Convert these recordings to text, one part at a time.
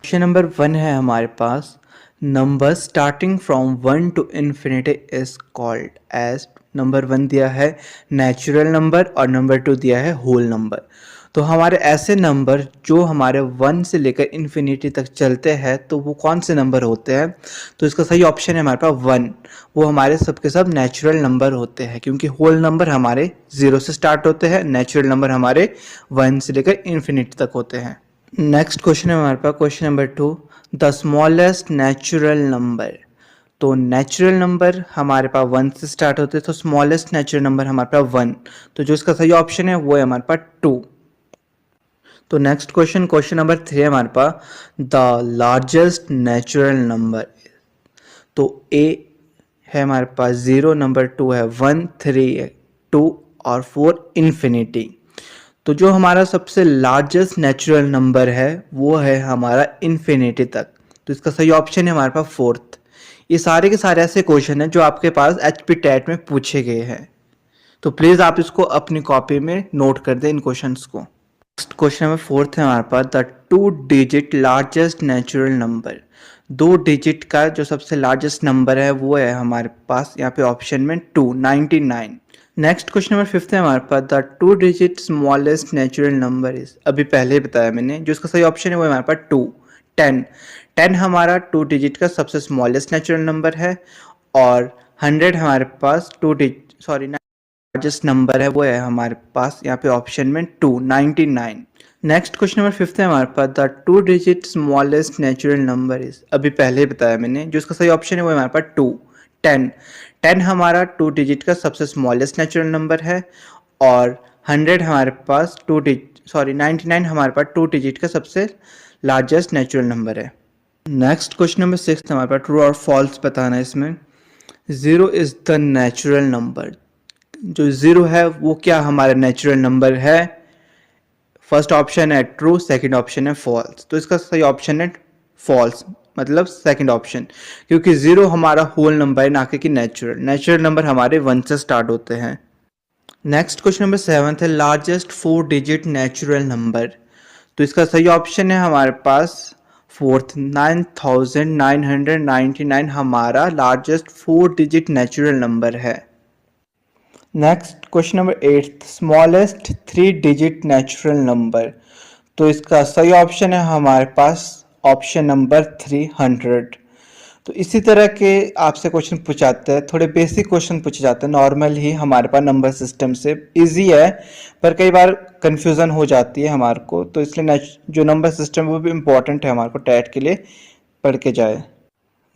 Question number 1 है हमारे पास। Number starting from 1 to infinity is called as. Number 1 दिया है नेचुरल नंबर और नंबर 2 दिया है होल नंबर। तो हमारे ऐसे नंबर जो हमारे 1 से लेकर इन्फिनिटी तक चलते हैं तो वो कौन से नंबर होते हैं? तो इसका सही ऑप्शन है हमारे पास 1। वो हमारे सबके सब नेचुरल नंबर होते हैं क्योंकि होल नंबर हमारे 0 से स्टार्ट होते हैं, नेचुरल नंबर हमारे 1 से लेकर इन्फिनिटी तक होते हैं। नेक्स्ट क्वेश्चन है हमारे पास question number 2, the smallest natural number. तो नेचुरल नंबर हमारे पास 1 से स्टार्ट होते हैं, तो स्मॉलेस्ट नेचुरल नंबर हमारे पास 1। तो जो इसका सही ऑप्शन है वो है हमारे पास 2। तो नेक्स्ट क्वेश्चन नंबर 3 है हमारे पास, द लार्जेस्ट नेचुरल नंबर। तो ए है हमारे पास 0, नंबर 2 है 1, 3 है 2 और 4 इन्फिनिटी। तो जो हमारा सबसे लार्जेस्ट नेचुरल नंबर है वो है हमारा इन्फिनिटी तक। तो इसका सही ऑप्शन है हमारे पास 4th। ये सारे के सारे ऐसे क्वेश्चन हैं जो आपके पास HP टेट में पूछे गए हैं, तो प्लीज़ आप इसको अपनी कॉपी में नोट कर दें इन क्वेश्चंस को। नेक्स्ट क्वेश्चन नंबर 4th है हमारे पास, the 2 digit largest natural number. 2 digit का जो सबसे लार्जेस्ट नंबर है वो है हमारे पास यहाँ पे ऑप्शन में 299। नेक्स्ट क्वेश्चन नंबर 5th है हमारे पास, the 2 digit smallest natural number is. अभी पहले ही बताया मैंने, जो इसका सही ऑप्शन है वो हमारे पास 2, 10। 10 हमारा 2 डिजिट का सबसे स्मॉलेस्ट नेचुरल नंबर है और 100 हमारे पास लार्जेस्ट नंबर है वो है हमारे पास यहाँ पे ऑप्शन में 299। नेक्स्ट क्वेश्चन नंबर 5th है हमारे पास, the 2 digit smallest natural number is. अभी पहले ही बताया मैंने, जो इसका सही ऑप्शन है वो हमारे पास 2, 10। 10 हमारा 2 डिजिट का सबसे स्मॉलेस्ट नेचुरल नंबर है और 100 हमारे पास 99 हमारे पास 2 डिजिट का सबसे लार्जेस्ट नेचुरल नंबर है। नेक्स्ट क्वेश्चन नंबर 6 हमारे पास, ट्रू और फॉल्स बताना है इसमें। 0 इज द नेचुरल नंबर। जो 0 है वो क्या हमारा नेचुरल नंबर है? फर्स्ट ऑप्शन है ट्रू, सेकंड ऑप्शन है फॉल्स। तो इसका सही ऑप्शन है फॉल्स, मतलब सेकंड ऑप्शन, क्योंकि 0 हमारा होल नंबर है ना कि नेचुरल नंबर हमारे 1 से स्टार्ट होते हैं। नेक्स्ट क्वेश्चन नंबर 7 है, लार्जेस्ट 4 डिजिट नेचुरल नंबर। तो इसका सही ऑप्शन है हमारे पास 4th, 9999 हमारा लार्जेस्ट 4 डिजिट नेचुरल नंबर है। Next question number 8, smallest 3 digit natural number. तो इसका सही ऑप्शन है हमारे पास ऑप्शन नंबर 300। तो इसी तरह के आपसे क्वेश्चन पूछाते हैं, थोड़े बेसिक क्वेश्चन पूछे जाते हैं नॉर्मल ही हमारे पास नंबर सिस्टम से। इजी है पर कई बार कंफ्यूजन हो जाती है हमारे को, तो इसलिए जो नंबर सिस्टम है वो भी इम्पोर्टेंट है हमारे को टैट के लिए पढ़ के जाए।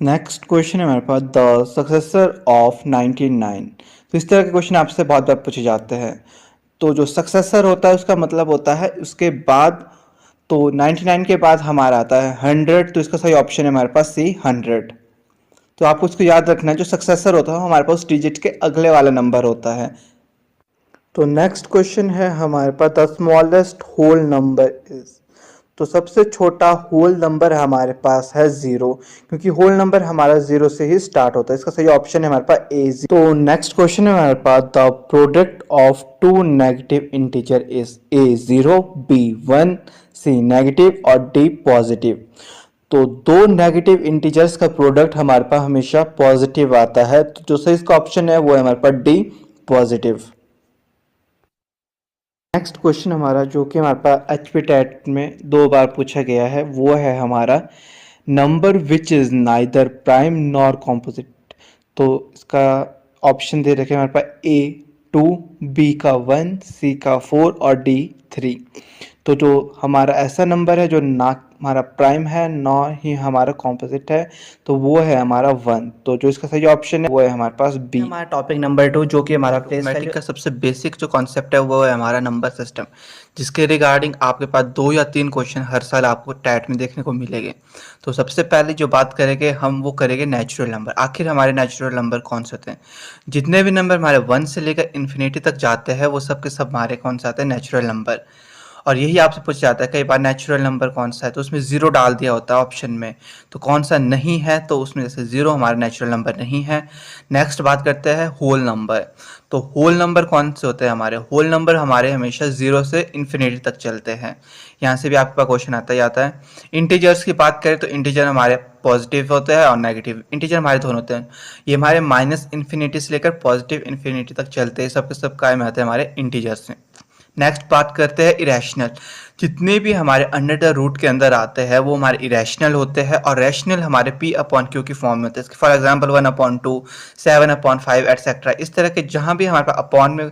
नेक्स्ट क्वेश्चन है हमारे पास, द सक्सेसर ऑफ 99। तो इस तरह के क्वेश्चन आपसे बहुत बार पूछे जाते हैं। तो जो सक्सेसर होता है उसका मतलब होता है उसके बाद, तो 99 के बाद हमारा आता है 100। तो इसका सही ऑप्शन है हमारे पास C, 100। तो आपको इसको याद रखना है, जो सक्सेसर होता है हमारे पास डिजिट के अगले वाला नंबर होता है। तो नेक्स्ट क्वेश्चन है हमारे पास, the smallest whole number is. तो सबसे छोटा होल नंबर हमारे पास है 0, क्योंकि होल नंबर हमारा 0 से ही स्टार्ट होता है। इसका सही ऑप्शन है हमारे पास A। तो नेक्स्ट क्वेश्चन है हमारे पास, the product of 2 negative integer is A 0, B 1, C negative और D पॉजिटिव। तो 2 नेगेटिव इंटीजर्स का प्रोडक्ट हमारे पास हमेशा पॉजिटिव आता है। तो जो सही इसका ऑप्शन है वो है हमारे पास D पॉजिटिव। नेक्स्ट क्वेश्चन हमारा जो कि हमारे पास HP टेट में 2 बार पूछा गया है वो है हमारा, number which is neither prime nor composite. तो इसका ऑप्शन दे रखे हमारे पास A 2, B का 1, C का 4 और D 3। तो जो हमारा ऐसा नंबर है जो ना हमारा प्राइम है ना ही हमारा कॉम्पोजिट है, तो वो है हमारा 1। तो जो इसका सही ऑप्शन है वो है हमारे पास B। हमारा टॉपिक नंबर 2 जो कि हमारा प्लेस वैल्यू का सबसे बेसिक जो कॉन्सेप्ट है वो है हमारा नंबर सिस्टम, जिसके रिगार्डिंग आपके पास 2 या 3 क्वेश्चन हर साल आपको टैट में देखने को मिलेंगे। तो सबसे पहले जो बात करेंगे हम वो करेंगे नेचुरल नंबर। आखिर हमारे नेचुरल नंबर कौन से होते हैं? जितने भी नंबर हमारे 1 से लेकर इन्फिनिटी तक जाते हैं वो सब के सब हमारे कौन से आते हैं? Natural number. और यही आपसे पूछा जाता है कई बार नेचुरल नंबर कौन सा है, तो उसमें ज़ीरो डाल दिया होता है ऑप्शन में, तो कौन सा नहीं है, तो उसमें जैसे ज़ीरो हमारा नेचुरल नंबर नहीं है। नेक्स्ट बात करते हैं होल नंबर। तो होल नंबर कौन से होते हैं हमारे? होल नंबर हमारे हमेशा ज़ीरो से इन्फिनिटी तक चलते हैं। यहाँ से भी आपके पास क्वेश्चन आता ही आता है। इंटीजर्स की बात करें तो इंटीजर हमारे पॉजिटिव होते हैं और नेगेटिव। इंटीजर हमारे दोनों होते हैं, ये हमारे माइनस इन्फिनिटी से लेकर पॉजिटिव इन्फिनिटी तक चलते हैं, सब के सब काय में आते हैं हमारे इंटीजर्स में। नेक्स्ट बात करते हैं इरेशनल। जितने भी हमारे अंडर द रूट के अंदर आते हैं वो हमारे इरेशनल होते हैं, और रैशनल हमारे p/q की फॉर्म में होते हैं। For example 1/2, 7/5 etcetera. इस तरह के जहाँ भी हमारे पास अपॉन में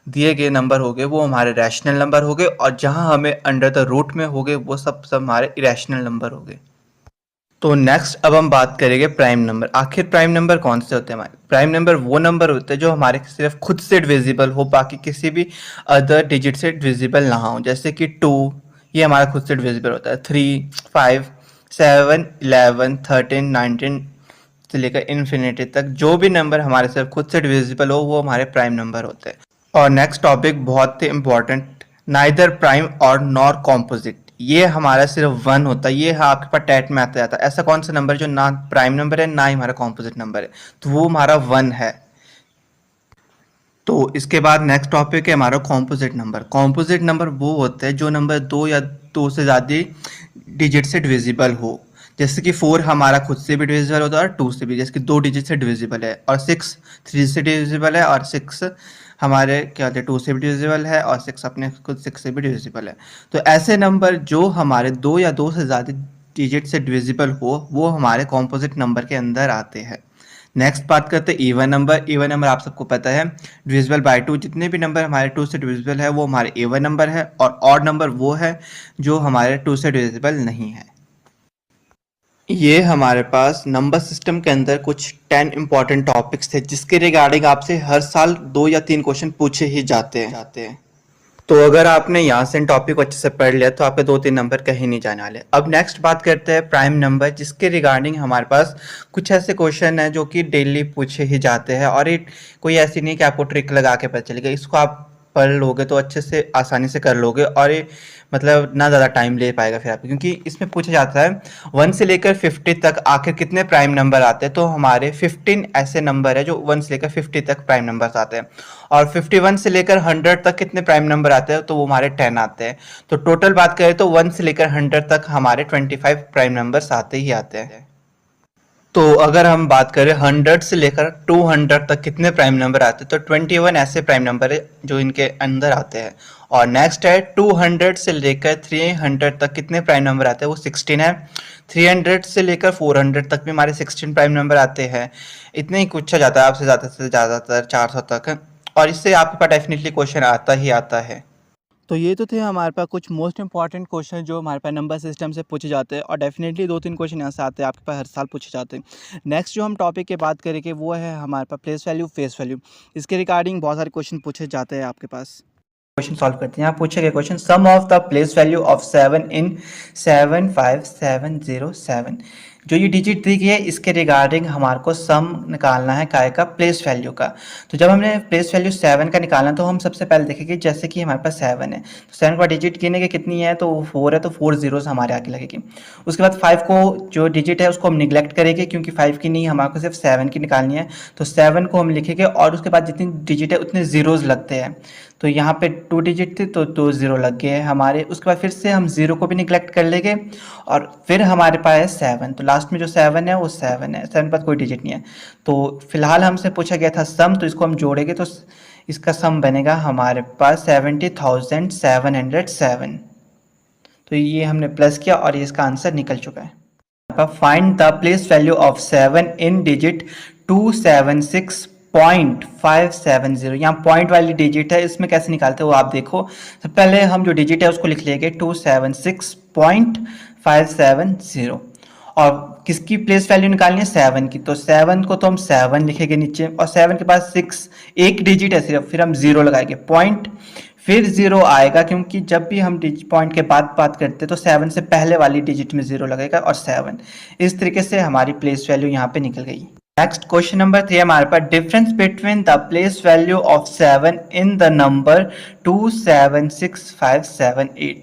दिए गए नंबर हो गए वो हमारे रैशनल नंबर हो गए, और जहाँ हमें अंडर द रूट में हो गए वो सब हमारे इरेशनल नंबर हो गए। तो नेक्स्ट अब हम बात करेंगे प्राइम नंबर। आखिर प्राइम नंबर कौन से होते हैं हमारे? प्राइम नंबर वो नंबर होते हैं जो हमारे सिर्फ खुद से डिविजिबल हो, बाकी किसी भी अदर डिजिट से डिविजिबल ना हो। जैसे कि 2 ये हमारा खुद से डिविजिबल होता है, 3, 5, 7, 11, 13, 19 से लेकर इन्फिनिटी तक जो भी नंबर हमारे सिर्फ खुद से डिविजिबल हो वो हमारे प्राइम नंबर होते हैं। और नेक्स्ट टॉपिक बहुत ही इंपॉर्टेंट, नाइदर प्राइम और नॉर कॉम्पोजिट। ये हमारा सिर्फ वन होता है, ये आपके पास टेट में आता जाता है। ऐसा कौन सा नंबर जो ना प्राइम नंबर है ना ही हमारा कॉम्पोजिट नंबर है, तो वो हमारा वन है। तो इसके बाद नेक्स्ट टॉपिक है हमारा कॉम्पोजिट नंबर। कॉम्पोजिट नंबर वो होते हैं जो नंबर दो या दो से ज़्यादा डिजिट से डिविजिबल हो। जैसे कि 4 हमारा खुद से भी डिविजिबल होता है और 2 से भी, जैसे कि 2 डिजिट से डिविजिबल है, और 6 3 से डिविजिबल है, और 6 हमारे क्या होते हैं 2 से भी डिविजिबल है, और 6 अपने खुद 6 से भी डिविजिबल है। तो ऐसे नंबर जो हमारे 2 या 2 से ज़्यादा डिजिट से डिविजिबल हो वो हमारे कॉम्पोजिट नंबर के अंदर आते हैं। नेक्स्ट बात करते हैं इवन नंबर। इवन नंबर आप सबको पता है डिविजिबल बाय 2। जितने भी नंबर हमारे 2 से डिविजिबल है वो हमारे इवन नंबर है, और ऑड नंबर वो है जो हमारे 2 से डिविजिबल नहीं है। ये हमारे पास नंबर सिस्टम के अंदर कुछ 10 इंपॉर्टेंट टॉपिक्स थे जिसके रिगार्डिंग आपसे हर साल 2 या 3 क्वेश्चन पूछे ही जाते हैं। तो अगर आपने यहाँ से इन टॉपिक को अच्छे से पढ़ लिया तो आपके 2-3 नंबर कहीं नहीं जाने वाले। अब नेक्स्ट बात करते हैं प्राइम नंबर, जिसके रिगार्डिंग हमारे पास कुछ ऐसे क्वेश्चन हैं जो कि डेली पूछे ही जाते हैं, और ये कोई ऐसी नहीं कि आपको ट्रिक लगा के पता चलेगा। इसको आप पढ़ लोगे तो अच्छे से आसानी से कर लोगे, और ये मतलब ना ज़्यादा टाइम ले पाएगा फिर आपको, क्योंकि इसमें पूछा जाता है 1 से लेकर 50 तक आखिर कितने प्राइम नंबर आते हैं। तो हमारे 15 ऐसे नंबर है जो 1 से लेकर 50 तक प्राइम नंबर्स आते हैं, और 51 से लेकर 100 तक कितने प्राइम नंबर आते हैं, तो वो हमारे 10 आते हैं। तो टोटल बात करें तो 1 से लेकर 100 तक हमारे 25 प्राइम नंबर्स आते ही आते हैं। तो अगर हम बात करें 100 से लेकर 200 तक कितने प्राइम नंबर आते हैं, तो 21 ऐसे प्राइम नंबर है जो इनके अंदर आते हैं। और नेक्स्ट है 200 से लेकर 300 तक कितने प्राइम नंबर आते हैं, वो 16 है। 300 से लेकर 400 तक भी हमारे 16 प्राइम नंबर आते हैं। इतने ही पूछा जाता है आपसे ज़्यादा से ज़्यादातर 400 तक, और इससे आपके पास डेफिनेटली क्वेश्चन आता ही आता है। तो ये तो थे हमारे पास कुछ मोस्ट इंपॉर्टेंट क्वेश्चन जो हमारे पास नंबर सिस्टम से पूछे जाते हैं, और डेफिनेटली 2-3 क्वेश्चन यहाँ से आते हैं आपके पास हर साल पूछे जाते हैं। नेक्स्ट जो हम टॉपिक की बात करेंगे वो है हमारे पास प्लेस वैल्यू, फेस वैल्यू। इसके रिगार्डिंग बहुत सारे क्वेश्चन पूछे जाते हैं आपके पास। क्वेश्चन सॉल्व करते हैं। यहाँ पूछे गए question, sum of the place value of 7 in 75707। जो ये डिजिट दी गई है इसके रिगार्डिंग हमारे को सम निकालना है काय का, प्लेस वैल्यू का। तो जब हमने प्लेस वैल्यू 7 का निकालना तो हम सबसे पहले देखेंगे जैसे कि हमारे पास 7 है तो 7 का डिजिट गिनेंगे कितनी है, तो 4 है, तो 4 जीरोस हमारे आगे लगेगी। उसके बाद 5 को जो डिजिट है उसको हम निगलेक्ट करेंगे क्योंकि 5 की नहीं, हमारे को सिर्फ 7 की निकालनी है। तो 7 को हम लिखेंगे और उसके बाद जितनी डिजिट है उतने जीरोज लगते हैं। तो यहाँ पे 2 डिजिट थे तो 2 जीरो लग गए हमारे। उसके बाद फिर से हम 0 को भी निगलेक्ट कर लेंगे, और फिर हमारे पास है 7। तो लास्ट में जो 7 है वो 7 है, 7 पर कोई डिजिट नहीं है। तो फिलहाल हमसे पूछा गया था सम, तो इसको हम जोड़ेंगे तो इसका सम बनेगा हमारे पास 70,707। तो ये हमने प्लस किया और ये इसका आंसर निकल चुका है। Find the place value of 7 in digit 276.570। यहाँ पॉइंट वाली डिजिट है, इसमें कैसे निकालते हो आप देखो। तो पहले हम जो डिजिट है उसको लिख लेंगे 276.570, और किसकी प्लेस वैल्यू निकालनी है, 7 की। तो 7 को तो हम 7 लिखेंगे नीचे, और 7 के बाद 6 एक डिजिट है सिर्फ, फिर हम 0 लगाएंगे, पॉइंट फिर 0 आएगा, क्योंकि जब भी हम पॉइंट के बाद बात करते हैं तो 7 से पहले वाली डिजिट में 0 लगेगा और 7। इस तरीके से हमारी प्लेस वैल्यू यहाँ पे निकल गई। नेक्स्ट क्वेश्चन नंबर 3 हमारे पास difference between the place value of 7 in the number 276578।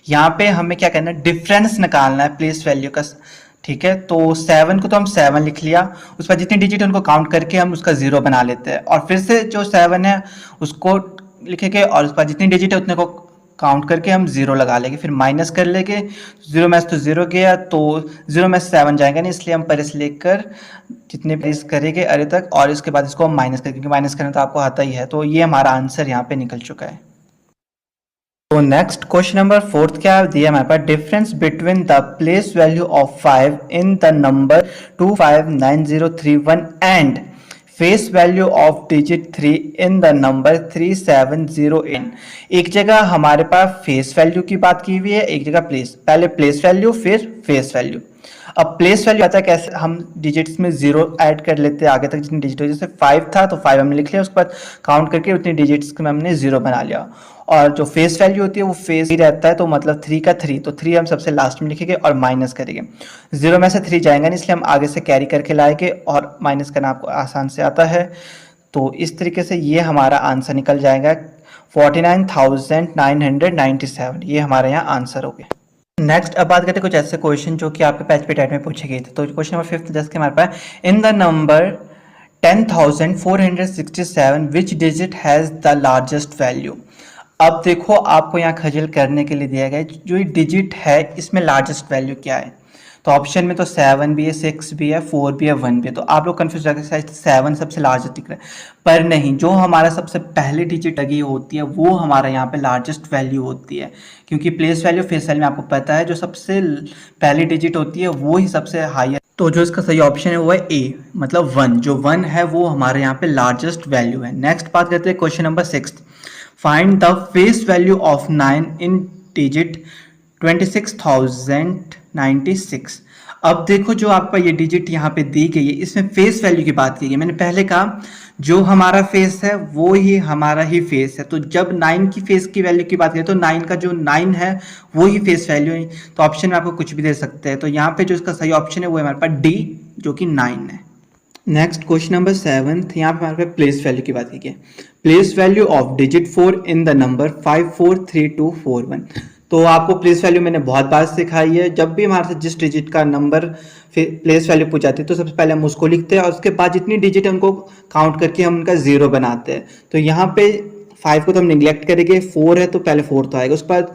यहाँ पे हमें क्या करना है, डिफरेंस निकालना है प्लेस वैल्यू का। ठीक है, तो 7 को तो हम 7 लिख लिया, उस पर जितनी डिजिट है उनको काउंट करके हम उसका 0 बना लेते हैं, और फिर से जो 7 है उसको लिखेंगे और उस पर जितनी डिजिट है उतने को काउंट करके हम 0 लगा लेंगे, फिर माइनस कर लेंगे। 0 में से तो 0 गया, तो 0 में से 7 जाएगा नहीं, इसलिए हम परेस लेकर जितने प्लेस करेंगे अरे तक, और इसके बाद इसको हम माइनस करेंगे, क्योंकि माइनस करना तो आपको आता ही है। तो ये हमारा आंसर यहाँ पे निकल चुका है। तो नेक्स्ट क्वेश्चन नंबर 4 क्या दिया हमारे पास, difference between the place value of 5 in the number 259031 and face value of digit 3 in the number 3708। एक जगह हमारे पास फेस वैल्यू की बात की हुई है, एक जगह प्लेस, पहले प्लेस वैल्यू फिर फेस वैल्यू। अब प्लेस वैल्यू आता है कैसे, हम डिजिट्स में 0 ऐड कर लेते हैं आगे तक जितनी डिजिट हो, जैसे 5 था तो 5 हमने लिख लिया, उसके बाद काउंट करके उतनी डिजिट्स में हमने 0 बना लिया। और जो फेस वैल्यू होती है वो फेस ही रहता है, तो मतलब 3 का 3, तो 3 हम सबसे लास्ट में लिखेंगे और माइनस करेंगे। 0 में से 3 जाएगा नहीं, इसलिए हम आगे से कैरी करके लाएंगे, और माइनस करना आपको आसान से आता है। तो इस तरीके से ये हमारा आंसर निकल जाएगा 49,997। ये हमारे यहाँ आंसर हो गया। नेक्स्ट अब बात करते हैं कुछ ऐसे क्वेश्चन जो कि आपके पैच पे टाइट में पूछे गए थे। तो क्वेश्चन नंबर 5 जैसे कि हमारे पास, in the number 10,467 which digit has the largest value. अब देखो आपको यहाँ खजल करने के लिए दिया गया है, जो ये डिजिट है इसमें लार्जेस्ट वैल्यू क्या है। तो ऑप्शन में तो 7 भी है, 6 भी है, 4 भी है, 1 भी है, तो आप लोग कन्फ्यूज रह शायद 7 सबसे लार्जेस्ट दिख रहा है, पर नहीं, जो हमारा सबसे पहली डिजिट लगी होती है वो हमारा यहाँ पे लार्जेस्ट वैल्यू होती है, क्योंकि प्लेस वैल्यू फेस वैल्यू में आपको पता है जो सबसे पहली डिजिट होती है वो ही सबसे हाई है। तो जो इसका सही ऑप्शन है वो है ए, मतलब 1, जो 1 है वो हमारे यहाँ पे लार्जेस्ट वैल्यू है। नेक्स्ट बात करते हैं question number 6, find the face value of 9 in digit 26,096। अब देखो जो आपका ये डिजिट यहाँ पे दी गई है इसमें फेस वैल्यू की बात की गई है। मैंने पहले कहा जो हमारा फेस है वो ही हमारा ही फेस है, तो जब 9 की फेस की वैल्यू की बात करें तो 9 का जो 9 है वो ही फेस वैल्यू है, तो ऑप्शन में आपको कुछ भी दे सकते हैं। तो यहाँ पे जो इसका सही ऑप्शन है वो है हमारे पास डी, जो कि 9 है। नेक्स्ट क्वेश्चन नंबर 7, यहाँ पे हमारे पास प्लेस वैल्यू की बात की है, place value of digit 4 in the number 543241। तो आपको प्लेस वैल्यू मैंने बहुत बार सिखाई है, जब भी हमारे साथ जिस डिजिट का नंबर प्लेस वैल्यू पूछ जाती है तो सबसे पहले हम उसको लिखते हैं और उसके बाद जितनी डिजिट है उनको काउंट करके हम उनका 0 बनाते हैं। तो यहाँ पे 5 को तो हम निगलेक्ट करेंगे, 4 है तो पहले 4 तो आएगा, उसके बाद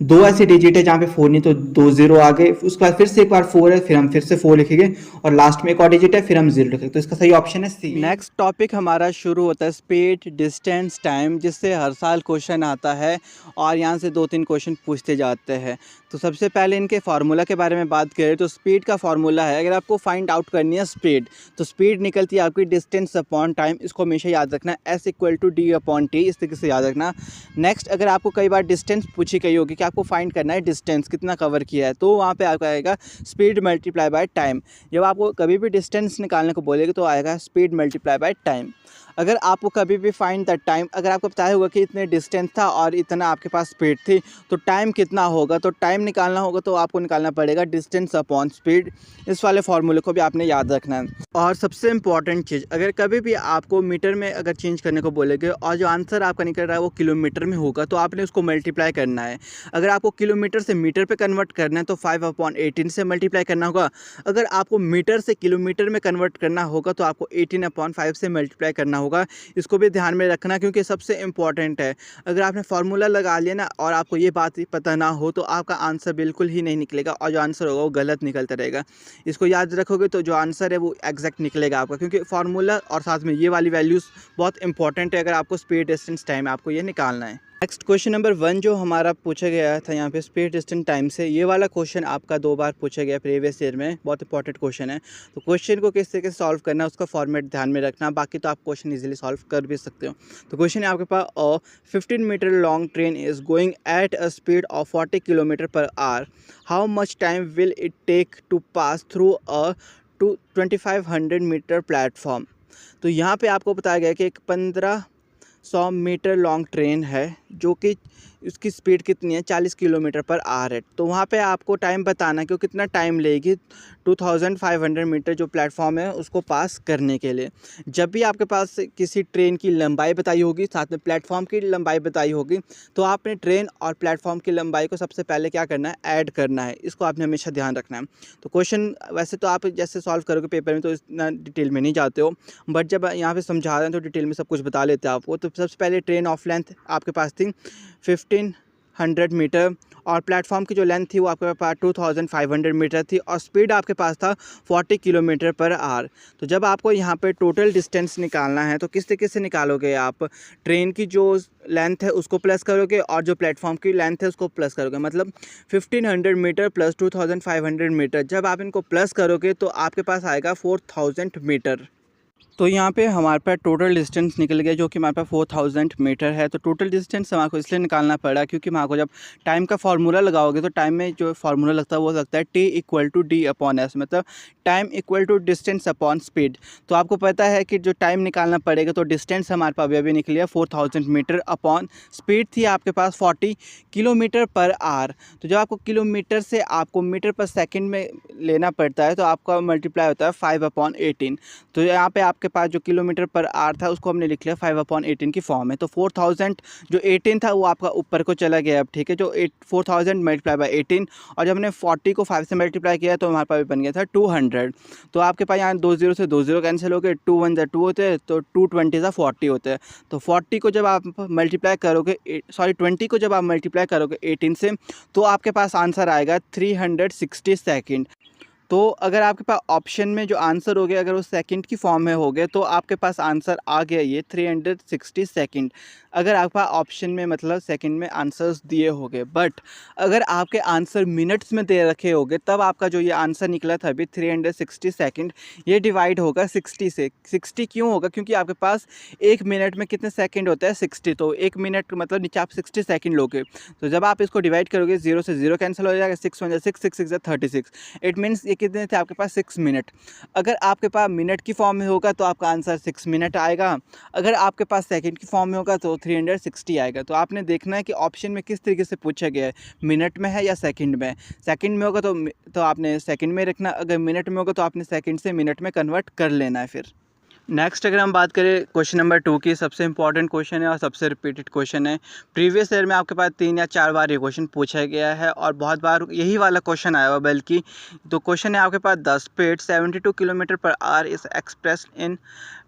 2 ऐसी डिजिट है जहाँ पे 4 नहीं तो 2 0 आ गए, उसके बाद फिर से एक बार 4 है, फिर हम फिर से 4 लिखेंगे, और लास्ट में एक और डिजिट है फिर हम 0 लिखेंगे, तो इसका सही ऑप्शन है सी। नेक्स्ट टॉपिक हमारा शुरू होता है स्पीड, डिस्टेंस, टाइम, जिससे हर साल क्वेश्चन आता है और यहाँ से 2-3 क्वेश्चन पूछते जाते हैं। तो सबसे पहले इनके फार्मूला के बारे में बात करें तो स्पीड का फार्मूला है, अगर आपको फाइंड आउट करनी है स्पीड, तो स्पीड निकलती है आपकी डिस्टेंस अपॉन टाइम, इसको हमेशा याद रखना, S = D अपॉन T, इस तरीके से याद रखना। नेक्स्ट अगर आपको कई बार डिस्टेंस पूछी गई होगी कि आपको फाइंड करना है डिस्टेंस कितना कवर किया है, तो वहाँ पे आपका आएगा स्पीड मल्टीप्लाई बाय टाइम। जब आपको कभी भी डिस्टेंस निकालने को बोलेगा तो आएगा स्पीड मल्टीप्लाई बाय टाइम। अगर आपको कभी भी फाइंड द टाइम, अगर आपको पता होगा कि इतने डिस्टेंस था और इतना आपके पास स्पीड थी तो टाइम कितना होगा, तो टाइम निकालना होगा तो आपको निकालना पड़ेगा डिस्टेंस अपॉन स्पीड। इस वाले फार्मूले को भी आपने याद रखना है। और सबसे इम्पॉर्टेंट चीज़, अगर कभी भी आपको मीटर में अगर चेंज करने को बोलेंगे और जो आंसर आपका निकल रहा है वो किलोमीटर में होगा तो आपने उसको मल्टीप्लाई करना है। अगर आपको किलोमीटर से मीटर पे कन्वर्ट करना है तो 5/18 से मल्टीप्लाई करना होगा। अगर आपको मीटर से किलोमीटर में कन्वर्ट करना होगा तो आपको 18/5 से मल्टीप्लाई करना होगा। इसको भी ध्यान में रखना क्योंकि सबसे इम्पॉर्टेंट है। अगर आपने फार्मूला लगा लिया ना और आपको ये बात पता ना हो तो आपका आंसर बिल्कुल ही नहीं निकलेगा और जो आंसर होगा वो गलत निकलता रहेगा। इसको याद रखोगे तो जो आंसर है वो एग्जैक्ट निकलेगा आपका, क्योंकि फार्मूला और साथ में ये वाली वैल्यूज़ बहुत इंपॉर्टेंट है अगर आपको स्पीड, डिस्टेंस, टाइम आपको ये निकालना है। नेक्स्ट क्वेश्चन नंबर 1 जो हमारा पूछा गया था यहाँ पे स्पीड, डिस्टेंस, टाइम से, ये वाला क्वेश्चन आपका 2 बार पूछा गया प्रीवियस ईयर में, बहुत इंपॉर्टेंट क्वेश्चन है। तो क्वेश्चन को किस तरीके से सॉल्व करना है उसका फॉर्मेट ध्यान में रखना, बाकी तो आप क्वेश्चन इजीली सॉल्व कर भी सकते हो। तो क्वेश्चन है आपके पास, 15 metre long train is going at a speed of 40 km/h, how much time will it take to pass through a 2500 metre platform. तो यहाँ पे आपको बताया गया कि एक 1500 मीटर लॉन्ग ट्रेन है जो कि उसकी स्पीड कितनी है 40 किलोमीटर पर आवर है। तो वहाँ पे आपको टाइम बताना है कि वो कितना टाइम लेगी 2500 मीटर जो प्लेटफॉर्म है उसको पास करने के लिए। जब भी आपके पास किसी ट्रेन की लंबाई बताई होगी, साथ में प्लेटफॉर्म की लंबाई बताई होगी, तो आपने ट्रेन और प्लेटफॉर्म की लंबाई को सबसे पहले क्या करना है, ऐड करना है। इसको आपने हमेशा ध्यान रखना है। तो क्वेश्चन वैसे तो आप जैसे सॉल्व करोगे पेपर में तो इतना डिटेल में नहीं जाते हो, बट जब यहाँ पे समझा रहे हैं तो डिटेल में सब कुछ बता लेते हैं आपको। तो सबसे पहले ट्रेन ऑफ लेंथ आपके पास थी 1500 मीटर और प्लेटफॉर्म की जो लेंथ थी वो आपके पास 2500 मीटर थी और स्पीड आपके पास था 40 किलोमीटर पर आवर। तो जब आपको यहाँ पे टोटल डिस्टेंस निकालना है तो किस तरीके से निकालोगे आप, ट्रेन की जो लेंथ है उसको प्लस करोगे और जो प्लेटफॉर्म की लेंथ है उसको प्लस करोगे, मतलब 1500 मीटर प्लस 2500 मीटर। जब आप इनको प्लस करोगे तो आपके पास आएगा 4000 मीटर। तो यहाँ पे हमारे पास टोटल डिस्टेंस निकल गया जो कि हमारे पास 4000 मीटर है। तो टोटल डिस्टेंस हमारे को इसलिए निकालना पड़ा क्योंकि हमारे को जब टाइम का फार्मूला लगाओगे तो टाइम में जो फार्मूला लगता है वो लगता है T=D/S, मतलब time equal to distance upon speed. तो आपको पता है कि जो टाइम निकालना पड़ेगा तो डिस्टेंस हमारे पास अभी निकल गया 4000 मीटर अपॉन स्पीड थी आपके पास 40 किलोमीटर पर आवर। तो जब आपको किलोमीटर से आपको मीटर पर सेकेंड में लेना पड़ता है तो आपका मल्टीप्लाई होता है 5/18। तो यहाँ पे आपके पास जो किलोमीटर पर आवर था उसको हमने लिख लिया 5/18 की फॉर्म में। तो 4000 जो 18 था वो आपका ऊपर को चला गया अब, ठीक है, जो 4000 मल्टीप्लाई बाई 18 और जब हमने 40 को 5 से मल्टीप्लाई किया तो हमारे पास बन गया था 200। तो आपके पास यहाँ 20 से 20 कैंसिल हो गए, 2 1 2 होते हैं तो 2 20 40 होते हैं। तो 40 को जब आप मल्टीप्लाई करोगे 20 को जब आप मल्टीप्लाई करोगे 18 से तो आपके पास आंसर आएगा 360 सेकेंड। तो अगर आपके पास ऑप्शन में जो आंसर हो गया अगर वो सेकंड की फॉर्म में हो गए तो आपके पास आंसर आ गया ये 360 सेकंड। अगर आपके पास ऑप्शन में मतलब सेकंड में आंसर्स दिए हो गए, बट अगर आपके आंसर मिनट्स में दे रखे होंगे तब आपका जो ये आंसर निकला था अभी 360 सेकंड, ये डिवाइड होगा 60 से। 60 क्यों होगा, क्योंकि आपके पास एक मिनट में कितने सेकंड होता है 60, तो एक मिनट मतलब नीचे आप 60 सेकंड लोगे। तो जब आप इसको डिवाइड करोगे 0 से 0 कैंसिल हो जाएगा, 6 1 6 6 6 36। इट मीन्स ये कितने थे आपके पास 6 मिनट। अगर आपके पास मिनट की फॉर्म में होगा तो आपका आंसर 6 मिनट आएगा, अगर आपके पास सेकंड की फॉर्म में होगा तो 360 आएगा। तो आपने देखना है कि ऑप्शन में किस तरीके से पूछा गया है, मिनट में है या सेकंड में। सेकंड में होगा तो आपने सेकंड में रखना, अगर मिनट में होगा तो आपने सेकंड से मिनट में कन्वर्ट कर लेना है। फिर नेक्स्ट अगर हम बात करें क्वेश्चन नंबर 2 की, सबसे इंपॉर्टेंट क्वेश्चन है और सबसे रिपीटेड क्वेश्चन है। प्रीवियस ईयर में आपके पास 3 या 4 बार ये क्वेश्चन पूछा गया है और बहुत बार यही वाला क्वेश्चन आया हुआ बल्कि। तो क्वेश्चन है आपके पास 10 स्पीड 72 किलोमीटर पर आवर इस एक्सप्रेस इन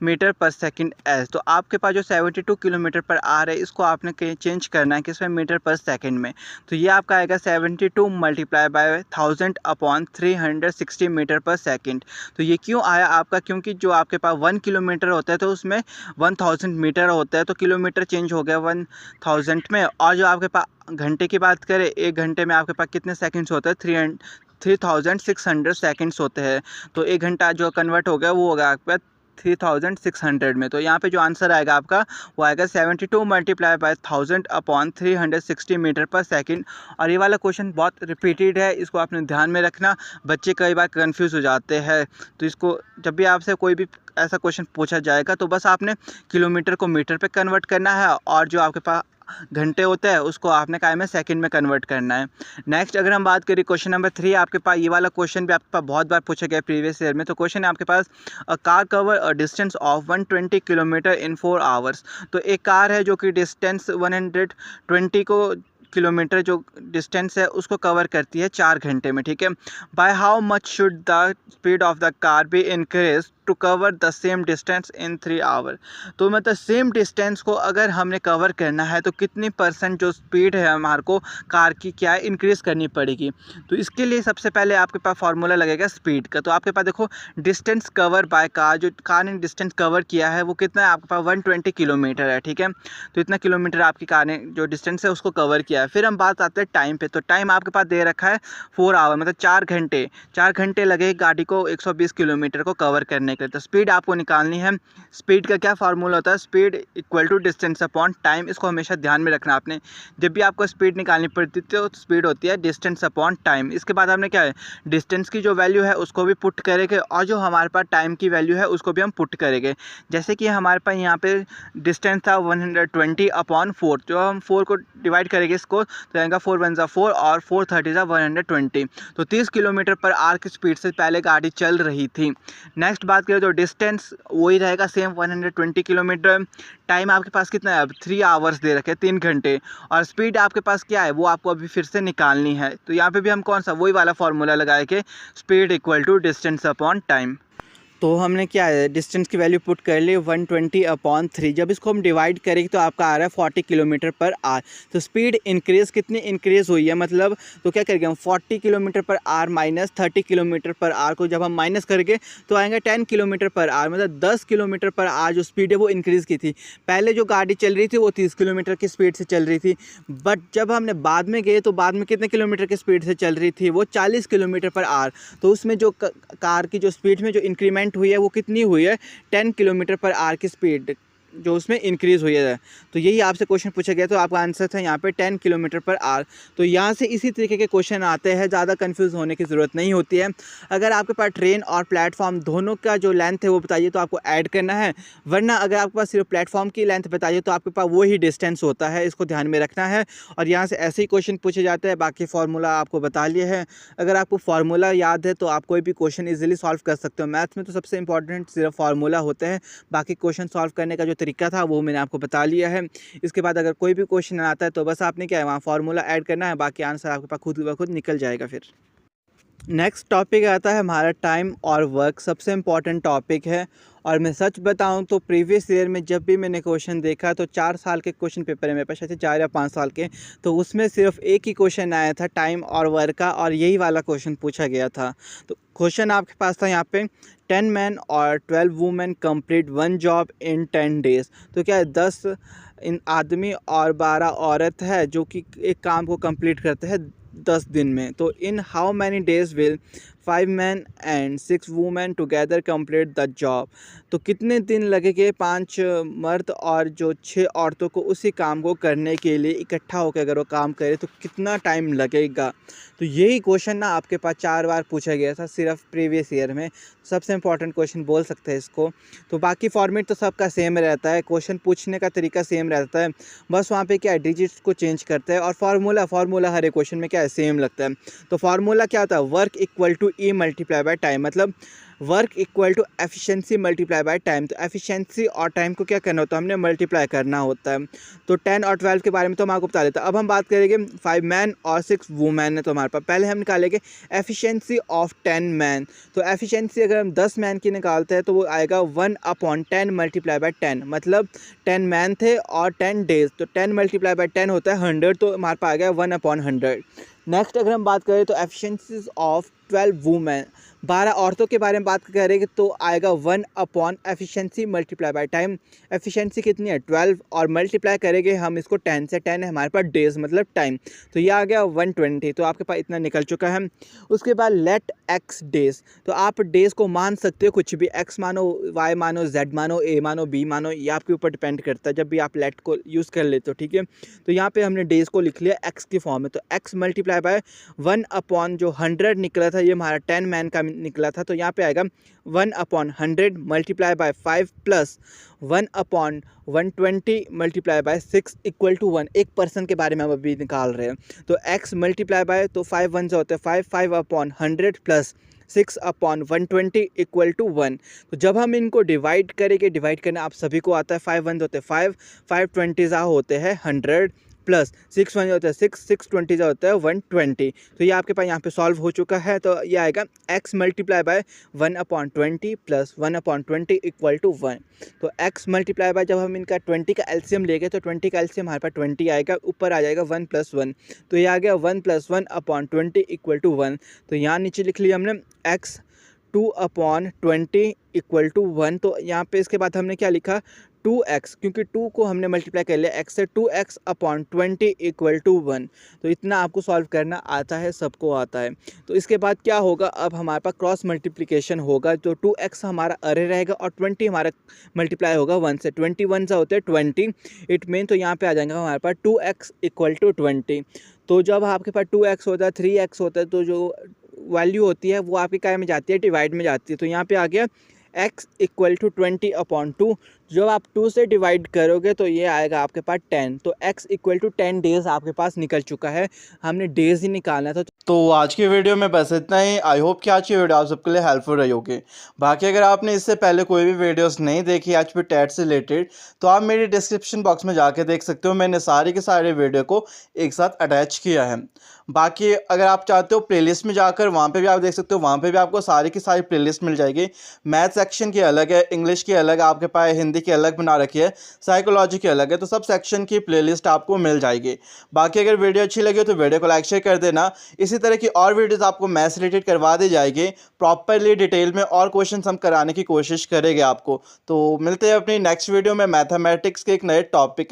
मीटर पर सेकंड एस। तो आपके पास जो 72 किलोमीटर पर आवर है इसको आपने चेंज करना है किसमें, मीटर पर सेकंड में। तो ये आपका आएगा 72 मल्टीप्लाई बाय 1000/360 मीटर पर सेकंड। तो ये क्यों आया आपका, क्योंकि जो आपके पास 1 किलोमीटर होता है तो उसमें 1000 मीटर होता है, तो किलोमीटर चेंज हो गया 1000 में। और जो आपके पास घंटे की बात करें, एक घंटे में आपके पास कितने सेकंड्स होते हैं, 3600 सेकंड्स होते हैं। तो एक घंटा जो कन्वर्ट हो गया वो होगा आपके पास 3600 में। तो यहाँ पे जो आंसर आएगा आपका वो आएगा 72 मल्टीप्लाई बाय 1000/360 मीटर पर सेकंड। और ये वाला क्वेश्चन बहुत रिपीटेड है, इसको आपने ध्यान में रखना, बच्चे कई बार कंफ्यूज हो जाते हैं। तो इसको जब भी आपसे कोई भी ऐसा क्वेश्चन पूछा जाएगा तो बस आपने किलोमीटर को मीटर पे कन्वर्ट करना है और जो आपके पास घंटे होते हैं उसको आपने काय में सेकंड में कन्वर्ट करना है। नेक्स्ट अगर हम बात करें क्वेश्चन नंबर 3, आपके पास ये वाला क्वेश्चन भी आपके पास बहुत बार पूछा गया प्रीवियस ईयर में। तो क्वेश्चन है आपके पास a car cover a distance of 120 kilometre in 4 hours. तो एक कार है जो कि डिस्टेंस 120 किलोमीटर जो डिस्टेंस है उसको कवर करती है 4 घंटे में, ठीक है। By how much should the speed of the car be increase to cover the same distance in 3 hour. तो मतलब सेम डिस्टेंस को अगर हमने कवर करना है तो कितनी % जो स्पीड है हमारे को कार की क्या है इंक्रीज़ करनी पड़ेगी। तो इसके लिए सबसे पहले आपके पास फार्मूला लगेगा स्पीड का। तो आपके पास देखो डिस्टेंस कवर बाय कार, जो कार ने डिस्टेंस कवर किया है वो कितना है आपके पास 120 किलोमीटर है, ठीक है। तो इतना किलोमीटर आपकी कार ने जो डिस्टेंस है उसको कवर किया है। फिर हम बात आते हैं टाइम पे। तो टाइम आपके पास दे रखा है 4 आवर, मतलब 4 घंटे। 4 घंटे लगे गाड़ी को 120 किलोमीटर को कवर करने देख लेते हैं। स्पीड आपको निकालनी है। स्पीड का क्या फार्मूला होता है? Speed equal to distance upon time. इसको हमेशा ध्यान में रखना आपने, जब भी आपको स्पीड निकालनी पड़ती है तो स्पीड होती है डिस्टेंस अपॉन टाइम। इसके बाद हमने क्या है, डिस्टेंस की जो वैल्यू है उसको भी पुट करेंगे और जो हमारे पास टाइम की वैल्यू है उसको भी हम पुट करेंगे। जैसे कि हमारे पास यहाँ पे डिस्टेंस था 120 अपॉन 4, जो हम 4 को डिवाइड करेंगे इसको तो आएगा 4 1 4 और 4 30 120। तो 30 किलोमीटर पर आवर की स्पीड से पहले गाड़ी चल रही थी। नेक्स्ट बात करें तो डिस्टेंस वही रहेगा सेम 120 किलोमीटर। टाइम आपके पास कितना है? अब 3 आवर्स दे रखे, 3 घंटे। और स्पीड आपके पास क्या है वो आपको अभी फिर से निकालनी है। तो यहाँ पे भी हम कौन सा वही वाला फार्मूला लगाए कि speed equal to distance upon time. तो हमने क्या है, डिस्टेंस की वैल्यू पुट कर ली 120 अपॉन 3। जब इसको हम डिवाइड करेंगे तो आपका आ रहा है 40 किलोमीटर पर आवर। तो स्पीड इंक्रीज़ कितनी इंक्रीज़ हुई है, मतलब तो क्या करेंगे हम 40 kilometre per hour minus 30 kilometre per hour को जब हम माइनस करेंगे तो आएगा 10 किलोमीटर पर आवर, मतलब 10 किलोमीटर पर आवर जो स्पीड है वो इंक्रीज़ की थी। पहले जो गाड़ी चल रही थी वो 30 किलोमीटर की स्पीड से चल रही थी, बट जब हमने बाद में गए तो बाद में कितने किलोमीटर की स्पीड से चल रही थी? वो 40 किलोमीटर पर आवर। तो उसमें जो कार की जो स्पीड में जो इंक्रीमेंट हुई है वो कितनी हुई है? 10 किलोमीटर पर आवर की स्पीड जो उसमें इंक्रीज़ हुई है। तो यही आपसे क्वेश्चन पूछा गया, तो आपका आंसर था यहाँ पे 10 किलोमीटर पर आवर। तो यहाँ से इसी तरीके के क्वेश्चन आते हैं, ज़्यादा कंफ्यूज होने की ज़रूरत नहीं होती है। अगर आपके पास ट्रेन और प्लेटफॉर्म दोनों का जो लेंथ है वो बताइए तो आपको ऐड करना है, वरना अगर आपके पास सिर्फ प्लेटफॉर्म की लेंथ बताइए तो आपके पास वही डिस्टेंस होता है। इसको ध्यान में रखना है। और यहाँ से ऐसे ही क्वेश्चन पूछे जाते हैं। बाकी फार्मूला आपको बता लिए हैं। अगर आपको फार्मूला याद है तो आप कोई भी क्वेश्चन ईजिली सॉल्व कर सकते हो। मैथ्स में तो सबसे इंपॉर्टेंट सिर्फ फार्मूला होते हैं, बाकी क्वेश्चन सॉल्व करने का जो तरीका था वो मैंने आपको बता लिया है। इसके बाद अगर कोई भी क्वेश्चन आता है तो बस आपने क्या है वहाँ फार्मूला ऐड करना है, बाकी आंसर आपके पास खुद ब खुद निकल जाएगा। फिर नेक्स्ट टॉपिक आता है हमारा टाइम और वर्क। सबसे इम्पॉर्टेंट टॉपिक है। और मैं सच बताऊं तो प्रीवियस ईयर में जब भी मैंने क्वेश्चन देखा तो 4 साल के क्वेश्चन पेपर है मेरे पास, ऐसे 4 या 5 साल के, तो उसमें सिर्फ एक ही क्वेश्चन आया था टाइम और वर्क का, और यही वाला क्वेश्चन पूछा गया था। तो क्वेश्चन आपके पास था यहाँ पे 10 मैन और 12 women complete 1 job in 10 days. तो क्या है, 10 इन आदमी और 12 औरत है जो कि एक काम को कंप्लीट करते हैं 10 दिन में। तो in how many days will 5 man and 6 women together complete the job. तो कितने दिन लगेंगे 5 मर्द और जो 6 औरतों को उसी काम को करने के लिए इकट्ठा होकर अगर वो काम करे तो कितना टाइम लगेगा। तो यही क्वेश्चन ना आपके पास 4 बार पूछा गया था सिर्फ प्रीवियस ईयर में। सबसे इंपॉर्टेंट क्वेश्चन बोल सकते हैं इसको। तो बाकी फॉर्मेट तो सबका सेम रहता है, क्वेश्चन पूछने का तरीका सेम रहता है, बस वहाँ पे क्या है डिजिट्स को चेंज करते हैं। और फार्मूला हर एक क्वेश्चन में क्या है सेम लगता है। तो फार्मूला क्या होता है? Work equal to E multiply by time, मतलब work equal to efficiency multiply by time. तो एफिशिएंसी और टाइम को क्या करना होता है? हमने मल्टीप्लाई करना होता है। तो 10 और 12 के बारे में तो हम आपको बता देता। अब हम बात करेंगे 5 मैन और 6 वुमेन है तो हमारे पास पहले हम निकालेंगे एफिशिएंसी ऑफ 10 मैन। तो एफिशिएंसी अगर हम 10 मैन की निकालते हैं तो वो आएगा 1/10 मल्टीप्लाई बाय 10, मतलब 10 मैन थे और 10 डेज, तो 10 मल्टीप्लाई बाय 10 होता है 100, तो हमारे पास आ गया 1/100। नेक्स्ट अगर हम बात करें तो एफिशिएंसीज ऑफ 12 वुमेन, 12 औरतों के बारे में बात करेंगे तो आएगा 1/ efficiency multiply by time. Efficiency कितनी है? 12, और मल्टीप्लाई करेंगे हम इसको 10 से, 10 है हमारे पास डेज मतलब टाइम, तो ये आ गया 120। तो आपके पास इतना निकल चुका है। उसके बाद लेट एक्स डेज, तो आप डेज को मान सकते हो कुछ भी, एक्स मानो, वाई मानो, जेड मानो, ए मानो, बी मानो, ये आपके ऊपर डिपेंड करता है जब भी आप लेट को यूज़ कर लेते हो, ठीक है। तो यहाँ पे हमने डेज को लिख लिया एक्स की फॉर्म में, तो एक्स मल्टीप्लाई बाय 1/ जो 100 निकला था, ये हमारा 10 मैन का निकला था, तो यहाँ पे आएगा 1/100 multiply by 5 plus 1/120 multiply by 6 equal to 1। एक पर्सन के बारे में हम अभी निकाल रहे हैं। तो x मल्टीप्लाई बाय, तो 5 1 से होते हैं 5, 5/100 प्लस 6/120 इक्वल टू 1। तो जब हम इनको डिवाइड करेंगे, डिवाइड करना आप सभी को आता है, 5 1 होते हैं 5, 5 20 होते हैं 100 प्लस 6 1 होता है 6, 6 20 होता है 120। तो ये आपके पास यहाँ पे सॉल्व हो चुका है। तो ये आएगा x multiply by 1/20 plus 1/20 equal to 1। तो x मल्टीप्लाई बाय, जब हम इनका 20 का एलसीएम लेंगे तो 20 का एलसीएम हमारे पास 20 आएगा, ऊपर आ जाएगा 1 + 1, तो ये आ गया 1 + 1/20 इक्वल टू 1। तो यहाँ नीचे लिख लिया हमने x 2/20 इक्वल टू 1। तो यहाँ पे इसके बाद हमने क्या लिखा, 2x, क्योंकि 2 को हमने मल्टीप्लाई कर लिया x से, 2x अपॉन 20 इक्वल टू 1। तो इतना आपको सॉल्व करना आता है, सबको आता है। तो इसके बाद क्या होगा, अब हमारे पास क्रॉस मल्टीप्लिकेशन होगा, तो 2x हमारा अरे रहेगा और 20 हमारा मल्टीप्लाई होगा 1 से। 21 से होते हैं 20, इट मीन तो यहाँ पे आ जाएगा हमारे पास 2x इक्वल टू 20। तो जब आपके पास 2x होता है, 3x होता है, तो जो वैल्यू होती है वो आपके क्या में जाती है, डिवाइड में जाती है। तो यहाँ पे आ गया x इक्वल टू 20 अपॉन 2। जब आप 2 से डिवाइड करोगे तो ये आएगा आपके पास 10। तो x इक्वल टू 10 डेज़ आपके पास निकल चुका है, हमने डेज़ ही निकालना था। तो आज की वीडियो में बस इतना ही। आई होप कि आज की वीडियो आप सबके लिए हेल्पफुल रही होगी। बाकी अगर आपने इससे पहले कोई भी वीडियोस नहीं देखी आज भी टेट से रिलेटेड, तो आप मेरे डिस्क्रिप्शन बॉक्स में जाके देख सकते हो। मैंने सारे के सारे वीडियो को एक साथ अटैच किया है। बाकी अगर आप चाहते हो प्लेलिस्ट में जाकर वहाँ पे भी आप देख सकते हो, वहाँ पे भी आपको सारी की सारी प्लेलिस्ट मिल जाएगी। मैथ सेक्शन की अलग है, इंग्लिश की अलग, आपके पास हिंदी की अलग बना रखी है, साइकोलॉजी की अलग है। तो सब सेक्शन की प्लेलिस्ट आपको मिल जाएगी। बाकी अगर वीडियो अच्छी लगी तो वीडियो को लाइक शेयर कर देना। इसी तरह की और वीडियोस आपको मैथ्स रिलेटेड करवा दी जाएगी प्रॉपरली डिटेल में, और क्वेश्चन हम कराने की कोशिश करेंगे आपको। तो मिलते हैं अपनी नेक्स्ट वीडियो में मैथमेटिक्स के एक नए टॉपिक।